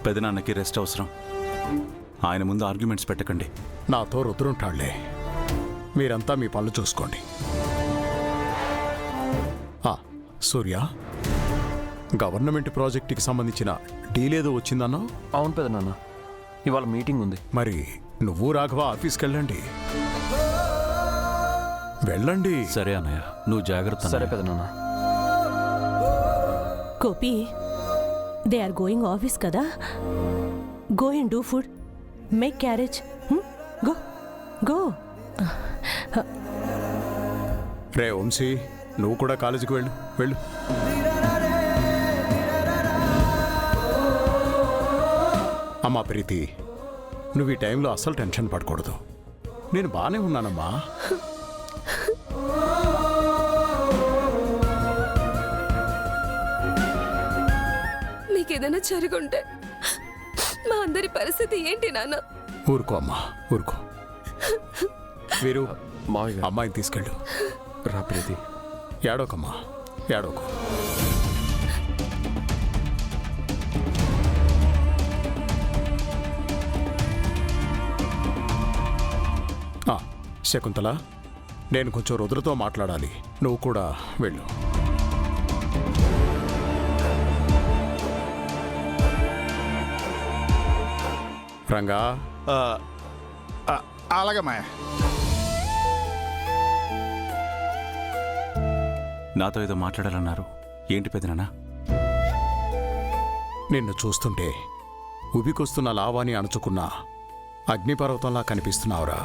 పెదనాన్నకి rest అవసరం. ఆయన ముందు ఆర్గ్యుమెంట్స్ పెట్టకండి. నాతో రుద్రుంటాళ్లే. మీరంతా మీ పనులు చూసుకోండి. సూర్య, గవర్నమెంట్ ప్రాజెక్టుకి సంబంధించిన డీల్ ఏదో వచ్చిందన్నా? అవును పెదనాన్న, ఇవాళ మీటింగ్ ఉంది. మరి నువ్వు రాఘవ ఆఫీస్కి వెళ్ళండి. వెళ్ళండి. సరే అన్నయ్య, నువ్వు జాగ్రత్త. సరే పెదనాన్న. Gopi, they are going office కదా. Go and do food, make carriage. Go go. రే వంశీ, నువ్వు కూడా కాలేజీకి వెళ్ళు. వెళ్ళు. అమ్మా ప్రీతి, నువ్వు ఈ టైంలో అస్సలు టెన్షన్ పడకూడదు. నేను బాగానే ఉన్నానమ్మా. మీకేదైనా జరుగుంటే మా అందరి పరిస్థితి ఏంటి నాన్న? ఊరుకో అమ్మా, ఊరుకో. వీరు, మావయ్య గారు. అమ్మాయిని తీసుకెళ్ళు. రా ప్రీతి. ఏడోకమ్మా, ఏడోకు. శకుంతల, నేను కొంచెం రుద్రతో మాట్లాడాలి. నువ్వు కూడా వెళ్ళు. రంగా. అలాగే మాయ. నాతో ఏదో మాట్లాడాలన్నారు. ఏంటి పెదనాన్న? నిన్ను చూస్తుంటే ఉబికొస్తున్న లావాని అణుచుకున్న అగ్నిపర్వతంలా కనిపిస్తున్నావురా.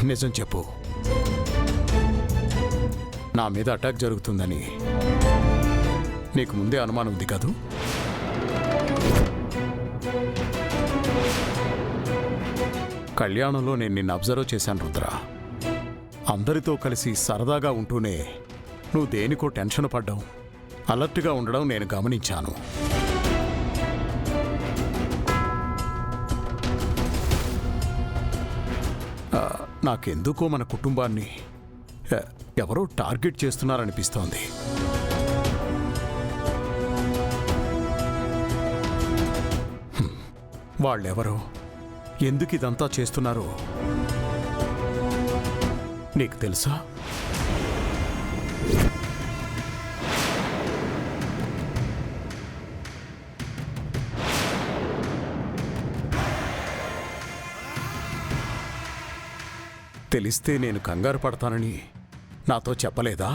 నిజం చెప్పు, నా మీద అటాక్ జరుగుతుందని నీకు ముందే అనుమానం ఉంది కదూ? కళ్యాణంలో నేను నిన్ను అబ్జర్వ్ చేశాను రుద్ర. అందరితో కలిసి సరదాగా ఉంటూనే నువ్వు దేనికో టెన్షన్ పడ్డావు, అలర్ట్గా ఉండడం నేను గమనించాను. నాకెందుకో మన కుటుంబాన్ని ఎవరో టార్గెట్ చేస్తున్నారనిపిస్తోంది. వాళ్ళెవరో, ఎందుకు ఇదంతా చేస్తున్నారో నీకు తెలుసా? తెలిస్తే నేను కంగారు పడతానని నాతో చెప్పలేదా?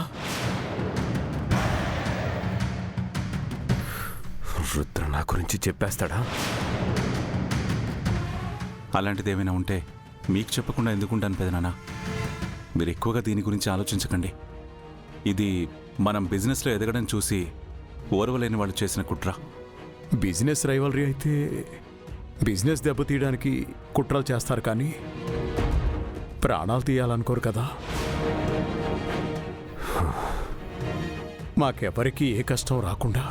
రుద్ర నా గురించి చెప్పేస్తాడా? అలాంటిదేమైనా ఉంటే మీకు చెప్పకుండా ఎందుకుంటాను పెదనాన్న. మీరు ఎక్కువగా దీని గురించి ఆలోచించకండి. ఇది మనం బిజినెస్లో ఎదగడం చూసి ఓర్వలేని వాళ్ళు చేసిన కుట్ర. బిజినెస్ రైవలరీ అయితే బిజినెస్ దెబ్బతీయడానికి కుట్రలు చేస్తారు, కానీ ప్రాణాలు తీయాలనుకోరు కదా. మాకెవరికీ ఏ కష్టం రాకుండా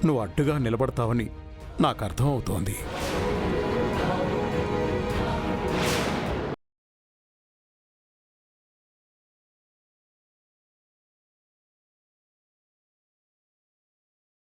నువ్వు అడ్డుగా నిలబడతావని నాకు అర్థం అవుతోంది.